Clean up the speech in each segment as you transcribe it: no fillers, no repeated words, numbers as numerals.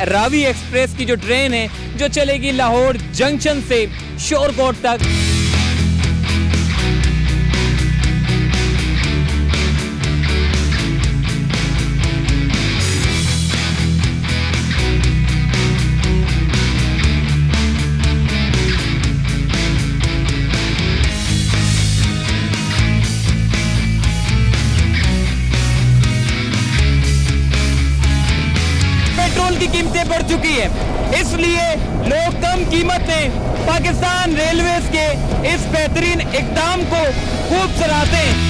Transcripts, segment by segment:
Ravi express की जो train है जो चलेगी लाहौर जंक्शन से शोरकोट तक। पेट्रोल की कीमतें बढ़ चुकी है, इसलिए लोग कम कीमत में पाकिस्तान रेलवेज के इस बेहतरीन इक़दाम को खूब सराहते हैं।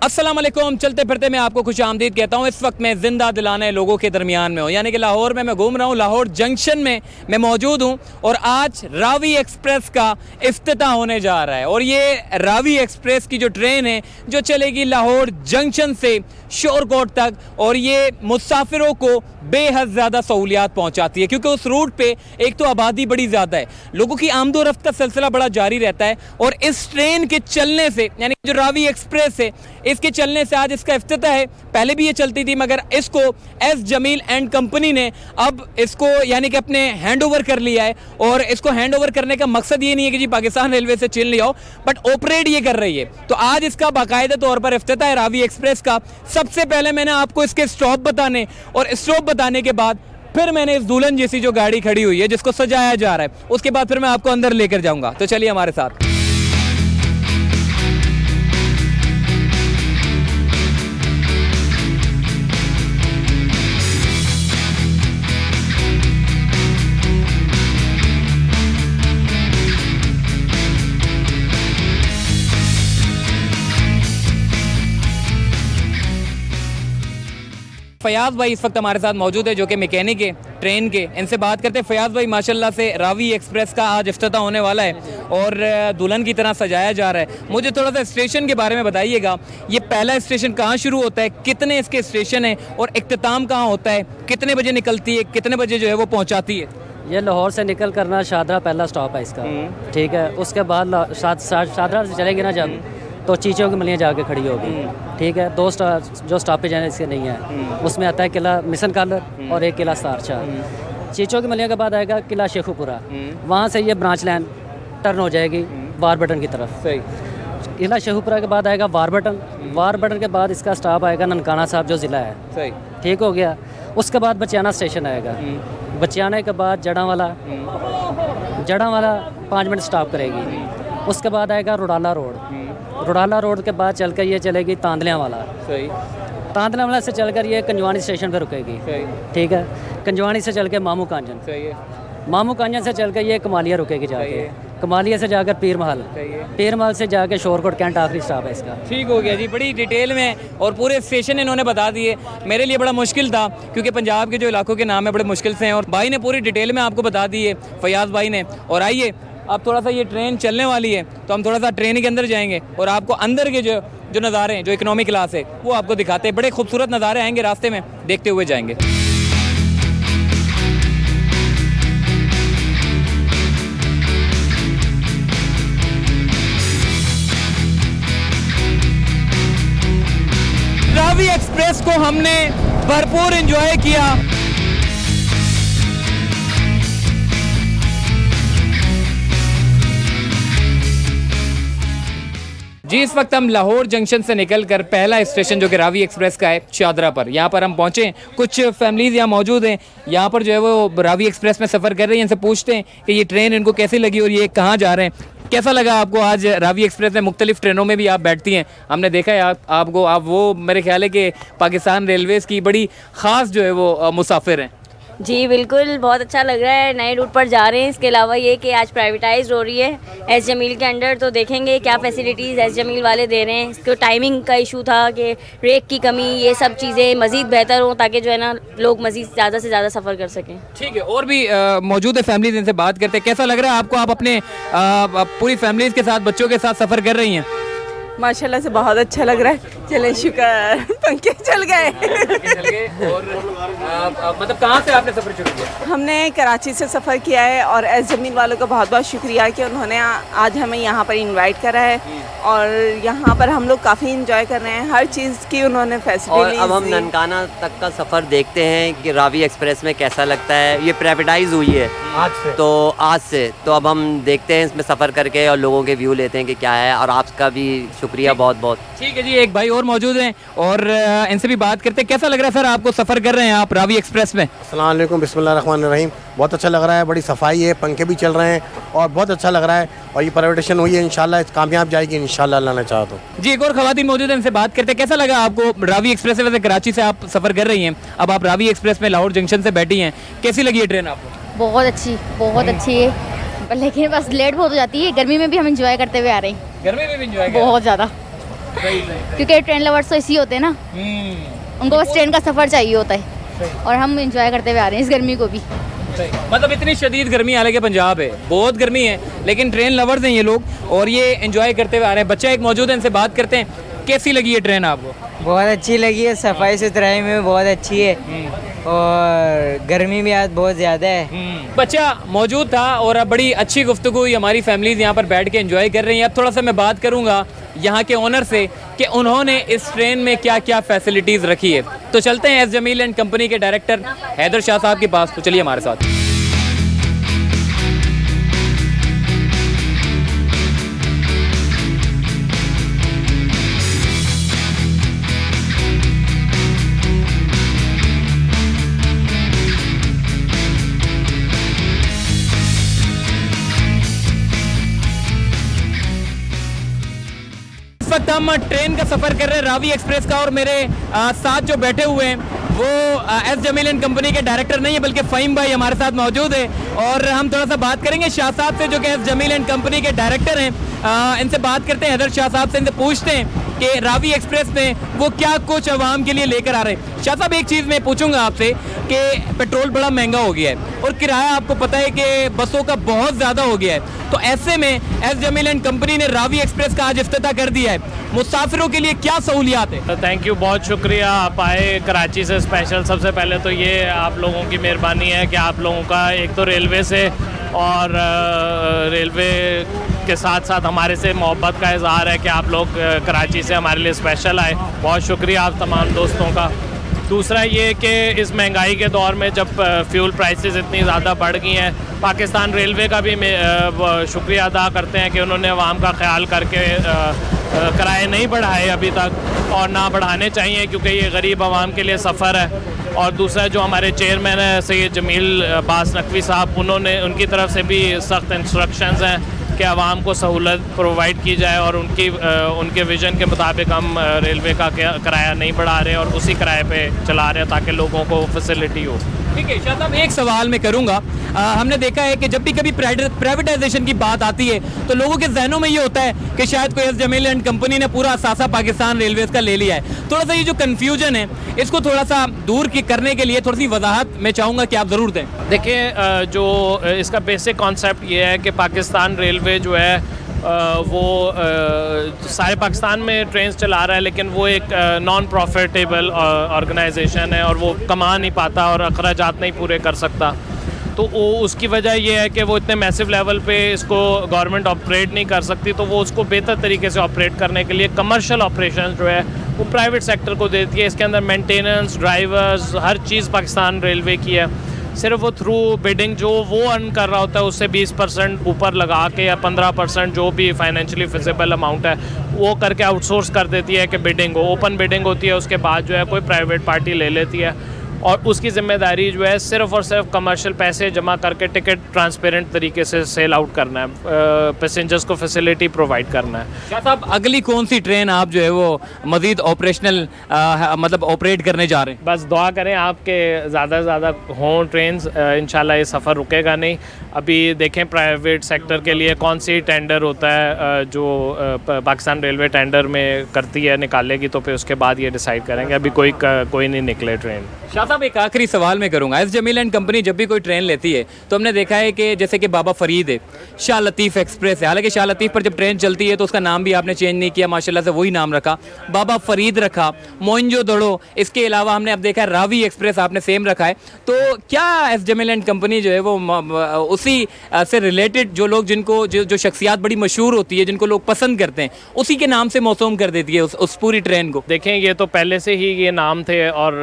अस्सलाम वालेकुम, चलते फिरते मैं आपको खुश आमदीद कहता हूँ। इस वक्त मैं ज़िंदा दिलाने लोगों के दरमियान में हूँ, यानी कि लाहौर में मैं घूम रहा हूँ। लाहौर जंक्शन में मैं मौजूद हूँ और आज रावी एक्सप्रेस का इफ्तिताह होने जा रहा है। और ये रावी एक्सप्रेस की जो ट्रेन है जो चलेगी लाहौर जंक्शन से शोरकोट तक, और ये मुसाफिरों को बेहद ज़्यादा सहूलियात पहुँचाती है, क्योंकि उस रूट पे एक तो आबादी बड़ी ज़्यादा है, लोगों की आमदोरफ्त का सिलसिला बड़ा जारी रहता है। और इस ट्रेन के चलने से, यानी जो रावी एक्सप्रेस है इसके चलने से आज इसका इफ्तिताह है। पहले भी ये चलती थी, मगर इसको एस जमील एंड कंपनी ने अब इसको यानी कि अपने हैंड ओवर कर लिया है। और इसको हैंड ओवर करने का मकसद ये नहीं है कि जी पाकिस्तान रेलवे से चिल नहीं आओ, बट ऑपरेट ये कर रही है। तो आज इसका बाकायदा तौर पर इफ्तिताह है रावी एक्सप्रेस का। सबसे पहले मैंने आपको इसके स्टॉप बताने, और स्टॉप बताने के बाद फिर मैंने इस दुल्हन जैसी जो गाड़ी खड़ी हुई है जिसको सजाया जा रहा है, उसके बाद फिर मैं आपको अंदर लेकर जाऊंगा। तो चलिए हमारे साथ। फयाज भाई इस वक्त हमारे साथ मौजूद है, जो कि मैकेनिक है ट्रेन के। इनसे बात करते हैं। फयाज भाई, माशाल्लाह से रावी एक्सप्रेस का आज इफ्तिताह होने वाला है और दुल्हन की तरह सजाया जा रहा है। मुझे थोड़ा सा स्टेशन के बारे में बताइएगा, ये पहला स्टेशन कहाँ शुरू होता है, कितने इसके स्टेशन हैं, और इख्तिताम कहाँ होता है, कितने बजे निकलती है, कितने बजे जो है वो पहुँचाती है? ये लाहौर से निकल करना शादरा पहला स्टॉप है इसका, ठीक है। उसके बाद शादरा से चलेगी ना जब, तो चीचों की मलियाँ जाके खड़ी होगी, ठीक है। दो जो स्टॉपेज हैं इसके नहीं है, उसमें आता है किला मिशन कॉलर और एक किला सारशाह। चीचों की मलियाँ के बाद आएगा किला शेखुपुरा, वहाँ से ये ब्रांच लाइन टर्न हो जाएगी वार बटन की तरफ। सही। किला शेखुपुरा के बाद आएगा वार बटन, वार बटन के बाद इसका स्टॉप आएगा ननकाना साहब जो ज़िला है। सही, ठीक हो गया। उसके बाद बचियाना स्टेशन आएगा, बचियाना के बाद जड़ावाला 5 मिनट स्टॉप करेगी। उसके बाद आएगा रुडाला रोड, रुडाला रोड के बाद चलकर ये चलेगी तांदलियाँ वाला। सही। तांदलियाँ वाला से चलकर ये कंजवानी स्टेशन पर रुकेगी, ठीक है। कंजवानी से चल के मामू कांजन, सही है। मामू कांजन से चलकर ये कमालिया रुकेगी जाके, कमालिया से जाकर पीर महल, पीर महल से जाके शोरकोट कैंट आखिरी स्टॉप है इसका। ठीक हो गया जी, बड़ी डिटेल में और पूरे स्टेशन इन्होंने बता दिए। मेरे लिए बड़ा मुश्किल था, क्योंकि पंजाब के जो इलाकों के नाम है बड़े मुश्किल से हैं, और भाई ने पूरी डिटेल में आपको बता दी है, फयाज भाई ने। और आइए अब थोड़ा सा ये ट्रेन चलने वाली है, तो हम थोड़ा सा ट्रेन के अंदर जाएंगे और आपको अंदर के जो नज़ारे हैं, जो इकोनॉमी क्लास है, वो आपको दिखाते हैं। बड़े खूबसूरत नज़ारे आएंगे रास्ते में, देखते हुए जाएंगे। रावी एक्सप्रेस को हमने भरपूर एंजॉय किया। जी, इस वक्त हम लाहौर जंक्शन से निकलकर पहला स्टेशन जो कि रावी एक्सप्रेस का है शादरा पर, यहाँ पर हम पहुँचे। कुछ फैमिलीज़ यहाँ मौजूद हैं, यहाँ पर जो है वो रावी एक्सप्रेस में सफ़र कर रही हैं। इनसे पूछते हैं कि ये ट्रेन इनको कैसी लगी और ये कहाँ जा रहे हैं। कैसा लगा आपको आज रावी एक्सप्रेस में? मुख्तलिफ ट्रेनों में भी आप बैठती हैं, हमने देखा है आप वो मेरे ख्याल है कि पाकिस्तान रेलवेज़ की बड़ी ख़ास जो है वो मुसाफिर हैं। जी बिल्कुल, बहुत अच्छा लग रहा है, नए रूट पर जा रहे हैं। इसके अलावा ये कि आज प्राइवेटाइज हो रही है एस जमील के अंडर, तो देखेंगे क्या फैसिलिटीज़ एस जमील वाले दे रहे हैं। इसको टाइमिंग का इशू था कि रेक की कमी, ये सब चीज़ें मज़ीद बेहतर हों ताकि जो है ना लोग मज़ीद ज़्यादा से ज़्यादा सफ़र कर सकें। ठीक है, और भी मौजूद है फैमिलीज, इनसे बात करते हैं। कैसा लग रहा है आपको, आप अपने पूरी फैमिलीज के साथ, बच्चों के साथ सफ़र कर रही हैं? माशाल्लाह से बहुत अच्छा लग रहा है। चलें, शुक्र, पंखे चल गए। और मतलब कहाँ से आपने सफ़र शुरू किया? हमने कराची से सफ़र किया है और एस जमील वालों का बहुत बहुत शुक्रिया कि उन्होंने आज हमें यहाँ पर इनवाइट करा है और यहाँ पर हम लोग काफ़ी इंजॉय कर रहे हैं। हर चीज़ की उन्होंने फैसिलिटी। और अब हम ननकाना तक का सफ़र देखते हैं कि रावी एक्सप्रेस में कैसा लगता है। ये प्राइवेटाइज हुई है आज से, तो अब हम देखते हैं इसमें सफ़र करके और लोगों के व्यू लेते हैं कि क्या है। और आपका भी शुक्रिया बहुत बहुत। ठीक है जी, एक भाई और मौजूद हैं और इनसे भी बात करते हैं। कैसा लग रहा है सर आपको, सफ़र कर रहे हैं आप रावी एक्सप्रेस में? अस्सलाम वालेकुम, बिस्मिल्लाहिर्रहमानिर्रहीम। बहुत अच्छा लग रहा है, बड़ी सफाई है, पंखे भी चल रहे हैं और बहुत अच्छा लग रहा है। और ये प्राइवेटेशन हुई है, इंशाल्लाह कामयाब जाएगी इंशाल्लाह, अल्लाह ने चाहा तो। जी, एक और खवातीन मौजूद हैं, इनसे बात करते हैं। कैसा लगा आपको रावी एक्सप्रेस से? वैसे कराची से आप सफ़र कर रही हैं, अब आप रावी एक्सप्रेस में लाहौर जंक्शन से बैठी हैं, कैसी लगी ये ट्रेन आपको? बहुत अच्छी है, लेकिन बस लेट बहुत हो जाती है। गर्मी में भी हम इंजॉय करते हुए आ रहे हैं, गर्मी में भी इंजॉय बहुत ज़्यादा, क्योंकि ट्रेन लवर्स तो इसी होते हैं ना, उनको बस ट्रेन का सफ़र चाहिए होता है और हम इंजॉय करते हुए आ रहे हैं इस गर्मी को भी। मतलब इतनी शदीद गर्मी, हालांकि पंजाब है, बहुत गर्मी है, लेकिन ट्रेन लवर्स हैं ये लोग और ये एंजॉय करते हुए आ रहे हैं। बच्चा एक मौजूद है, इनसे बात करते हैं। कैसी लगी ये ट्रेन आपको? बहुत अच्छी लगी है, सफाई सुथराई में बहुत अच्छी है और गर्मी भी आज बहुत ज़्यादा है। बच्चा मौजूद था और अब बड़ी अच्छी गुफ्तगू हुई, हमारी फैमिलीज यहाँ पर बैठ के एंजॉय कर रही हैं। अब थोड़ा सा मैं बात करूँगा यहाँ के ओनर से कि उन्होंने इस ट्रेन में क्या क्या फैसिलिटीज़ रखी है। तो चलते हैं एस जमील एंड कंपनी के डायरेक्टर हैदर शाह साहब के पास, तो चलिए हमारे साथ। इस वक्त हम ट्रेन का सफ़र कर रहे हैं रावी एक्सप्रेस का और मेरे साथ जो बैठे हुए हैं वो एस जमील एंड कंपनी के डायरेक्टर नहीं है बल्कि फ़हीम भाई हमारे साथ मौजूद है और हम थोड़ा सा बात करेंगे शाह साहब से जो कि एस जमील एंड कंपनी के डायरेक्टर हैं। इनसे बात करते हैं, हैदर शाह साहब से इनसे पूछते हैं कि रावी एक्सप्रेस में वो क्या कुछ आवाम के लिए लेकर आ रहे हैं। शाह साहब, एक चीज़ मैं पूछूंगा आपसे कि पेट्रोल बड़ा महंगा हो गया है और किराया आपको पता है कि बसों का बहुत ज़्यादा हो गया है, तो ऐसे में एस जमील एंड कंपनी ने रावी एक्सप्रेस का आज इफ्तिताह कर दिया है, मुसाफिरों के लिए क्या सहूलियात है? थैंक यू, बहुत शुक्रिया, आप आए कराची से स्पेशल। सबसे पहले तो ये आप लोगों की मेहरबानी है कि आप लोगों का एक तो रेलवे से और रेलवे के साथ साथ हमारे से मोहब्बत का इजहार है कि आप लोग कराची से हमारे लिए स्पेशल आए। बहुत शुक्रिया आप तमाम दोस्तों का। दूसरा ये कि इस महंगाई के दौर में जब फ्यूल प्राइसेस इतनी ज़्यादा बढ़ गई हैं, पाकिस्तान रेलवे का भी शुक्रिया अदा करते हैं कि उन्होंने अवाम का ख्याल करके किराए नहीं बढ़ाए अभी तक और ना बढ़ाने चाहिए क्योंकि ये गरीब आवाम के लिए सफ़र है। और दूसरा जो हमारे चेयरमैन है सैयद जमील अब्बास नकवी साहब, उनकी तरफ से भी सख्त इंस्ट्रक्शंस हैं कि आवाम को सहूलत प्रोवाइड की जाए और उनके विज़न के मुताबिक हम रेलवे का किराया नहीं बढ़ा रहे और उसी किराए पे चला रहे हैं ताकि लोगों को फैसिलिटी हो। ठीक है शाह साहब, एक सवाल मैं करूंगा। हमने देखा है कि जब भी कभी प्राइवेटाइजेशन की बात आती है तो लोगों के जहनों में ये होता है कि शायद कोई एस जमील एंड कंपनी ने पूरा असासा पाकिस्तान रेलवेज का ले लिया है। थोड़ा सा ये जो कन्फ्यूजन है इसको थोड़ा सा दूर करने के लिए थोड़ी सी वजाहत मैं चाहूँगा कि आप ज़रूर दें। देखिए, जो इसका बेसिक कॉन्सेप्ट ये है कि पाकिस्तान रेलवे जो है वो सारे पाकिस्तान में ट्रेन चला रहा है, लेकिन वो एक नॉन प्रॉफिटेबल ऑर्गेनाइजेशन है और वो कमा नहीं पाता और अखराजात नहीं पूरे कर सकता। तो वो उसकी वजह ये है कि वो इतने मैसिव लेवल पे इसको गवर्नमेंट ऑपरेट नहीं कर सकती, तो वो उसको बेहतर तरीके से ऑपरेट करने के लिए कमर्शियल ऑपरेशन जो है वो प्राइवेट सेक्टर को देती है। इसके अंदर मेंटेनेंस, ड्राइवर्स, हर चीज़ पाकिस्तान रेलवे की है। सिर्फ वो थ्रू बिडिंग जो वो अर्न कर रहा होता है उससे 20% ऊपर लगा के या 15% जो भी फाइनेंशियली फिजिबल अमाउंट है वो करके आउटसोर्स कर देती है कि बिडिंग हो, ओपन बिडिंग होती है, उसके बाद जो है कोई प्राइवेट पार्टी ले लेती है। और उसकी जिम्मेदारी जो है सिर्फ़ और सिर्फ कमर्शियल पैसे जमा करके टिकट ट्रांसपेरेंट तरीके से सेल आउट करना है, पैसेंजर्स को फैसिलिटी प्रोवाइड करना है। क्या साहब अगली कौन सी ट्रेन आप जो है वो मज़ीद ऑपरेशनल मतलब ऑपरेट करने जा रहे हैं? बस दुआ करें आपके ज़्यादा से ज़्यादा हों ट्रेन्स, इंशाल्लाह ये सफ़र रुकेगा नहीं। अभी देखें प्राइवेट सेक्टर के लिए कौन सी टेंडर होता है जो पाकिस्तान रेलवे टेंडर में करती है, निकालेगी, तो फिर उसके बाद ये डिसाइड करेंगे। अभी कोई नहीं निकले ट्रेन। शाह साहब एक आखिरी सवाल मैं करूंगा, एस जमील एंड कंपनी जब भी कोई ट्रेन लेती है तो हमने देखा है कि जैसे कि बाबा फरीद है, शाह लतीफ़ एक्सप्रेस है, हालांकि शाह लतीफ़ पर जब ट्रेन चलती है तो उसका नाम भी आपने चेंज नहीं किया, माशाल्लाह से वही नाम रखा, बाबा फरीद रखा, मोइंजो दड़ो, इसके अलावा हमने अब देखा है रावी एक्सप्रेस आपने सेम रखा है। तो क्या एस जमील एंड कंपनी जो है वो उसी से रिलेटेड जो लोग जिनको जो शख्सियात बड़ी मशहूर होती है, जिनको लोग पसंद करते हैं, उसी के नाम से मौसूम कर देती है उस पूरी ट्रेन को? देखें ये तो पहले से ही ये नाम थे और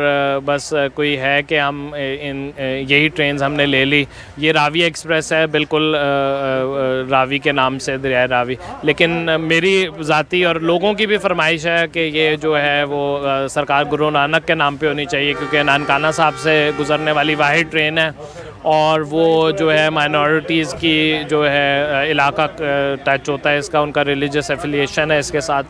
बस कोई है कि हम यही ट्रेन्स हमने ले ली। ये रावी एक्सप्रेस है, बिल्कुल रावी के नाम से, दरिया रावी, लेकिन मेरी ज़ाती और लोगों की भी फरमाइश है कि ये जो है वो सरकार गुरु नानक के नाम पे होनी चाहिए, क्योंकि नानकाना साहब से गुज़रने वाली वाहिद ट्रेन है और वो जो है माइनॉरिटीज़ की जो है इलाका टच होता है इसका, उनका रिलीजियस एफिलिएशन है इसके साथ,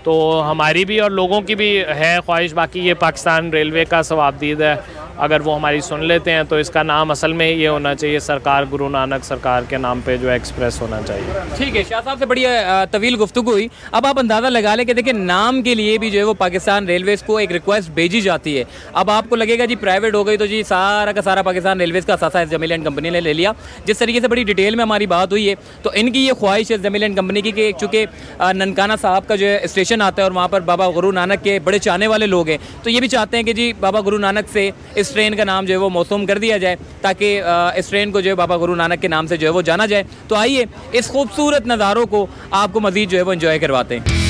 तो हमारी भी और लोगों की भी है ख्वाहिश। बाकी ये पाकिस्तान रेलवे का सवाबदीद है, अगर वो हमारी सुन लेते हैं तो इसका नाम असल में ये होना चाहिए, सरकार गुरु नानक सरकार के नाम पे जो है एक्सप्रेस होना चाहिए। ठीक है, शाह साहब से बड़ी तवील गुफ्तगू हुई। अब आप अंदाज़ा लगा लें कि देखिए नाम के लिए भी जो है वो पाकिस्तान रेलवेज़ को एक रिक्वेस्ट भेजी जाती है। अब आपको लगेगा जी प्राइवेट हो गई तो जी सारा का सारा पाकिस्तान रेलवेज़ का असासा एस जमील एंड कंपनी ने ले लिया। जिस तरीके से बड़ी डिटेल में हमारी बात हुई है तो इनकी ये ख्वाहिश है एस जमील एंड कंपनी की कि चूँकि ननकाना साहब का जो है स्टेशन आता है और वहाँ पर बाबा गुरु नानक के बड़े चाहने वाले लोग हैं, तो ये भी चाहते हैं कि जी बाबा गुरु नानक से इस ट्रेन का नाम जो है वो मौसूम कर दिया जाए, ताकि इस ट्रेन को जो है बाबा गुरु नानक के नाम से जो है वो जाना जाए। तो आइए इस खूबसूरत नज़ारों को आपको मज़ीद जो है वो एंजॉय करवाते हैं।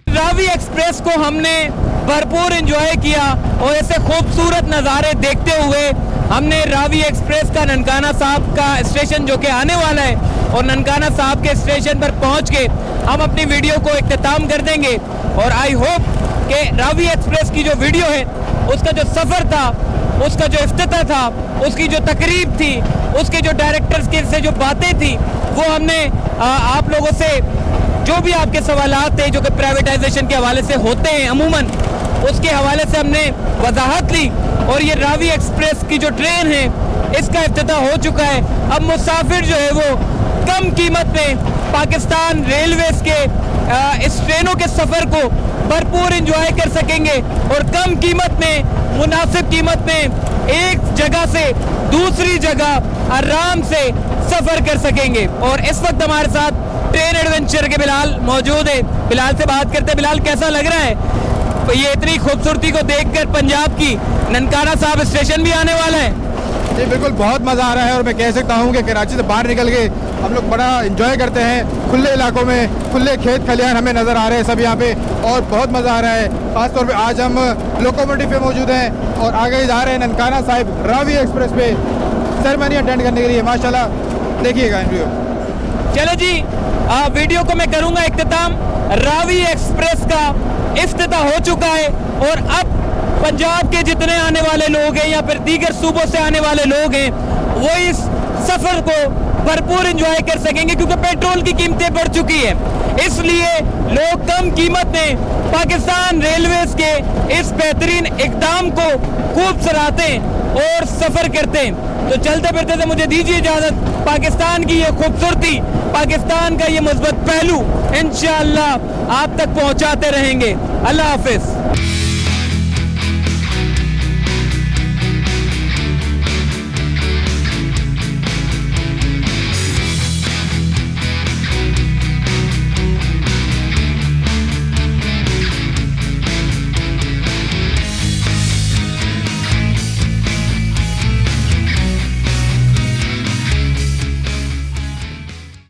रावी एक्सप्रेस को हमने भरपूर एंजॉय किया और ऐसे खूबसूरत नज़ारे देखते हुए हमने रावी एक्सप्रेस का ननकाना साहब का स्टेशन जो कि आने वाला है और ननकाना साहब के स्टेशन पर पहुंच के हम अपनी वीडियो को इख्तिताम कर देंगे। और आई होप कि रावी एक्सप्रेस की जो वीडियो है उसका जो सफ़र था, उसका जो इफ्तिताह था, उसकी जो तकरीब थी, उसके जो डायरेक्टर्स के से जो बातें थी, वो हमने आप लोगों से जो भी आपके सवालात थे जो कि प्राइवेटाइजेशन के हवाले से होते हैं अमूमन, उसके हवाले से हमने वजाहत ली। और ये रावी एक्सप्रेस की जो ट्रेन है इसका इफ्तिताह हो चुका है। अब मुसाफिर जो है वो कम कीमत में पाकिस्तान रेलवेज़ के इस ट्रेनों के सफ़र को भरपूर एंजॉय कर सकेंगे और कम कीमत में, मुनासिब कीमत में एक जगह से दूसरी जगह आराम से सफ़र कर सकेंगे। और इस वक्त हमारे साथ ट्रेन एडवेंचर के बिलाल मौजूद है। बिलाल से बात करते हैं। बिलाल, कैसा लग रहा है ये इतनी खूबसूरती को देखकर? पंजाब की ननकाना साहब स्टेशन भी आने वाला है। जी बिल्कुल, बहुत मज़ा आ रहा है और मैं कह सकता हूँ कि कराची से बाहर निकल के हम लोग बड़ा एंजॉय करते हैं। खुले इलाकों में खुले खेत खलिहान हमें नज़र आ रहे हैं सब यहाँ पे और बहुत मज़ा आ रहा है। ख़ासतौर पे आज हम लोकोमोटिव पे मौजूद हैं और आगे जा रहे हैं ननकाना साहिब रावी एक्सप्रेस पे सेरेमनी अटेंड करने के लिए। माशाल्लाह, देखिएगा वीडियो। चलो जी, वीडियो को मैं करूँगा इख्तिताम। रावी एक्सप्रेस का इफ्तिताह हो चुका है और अब पंजाब के जितने आने वाले लोग हैं या फिर दीगर सूबों से आने वाले लोग हैं वो इस सफ़र को भरपूर एंजॉय कर सकेंगे, क्योंकि पेट्रोल की कीमतें बढ़ चुकी हैं। इसलिए लोग कम कीमत में पाकिस्तान रेलवेज़ के इस बेहतरीन इक़दाम को खूब सराहते हैं और सफ़र करते हैं। तो चलते फिरते से मुझे दीजिए इजाज़त। पाकिस्तान की ये खूबसूरती, पाकिस्तान का ये मुस्बत पहलू इंशाअल्लाह आप तक पहुँचाते रहेंगे। अल्लाह हाफ़िज़।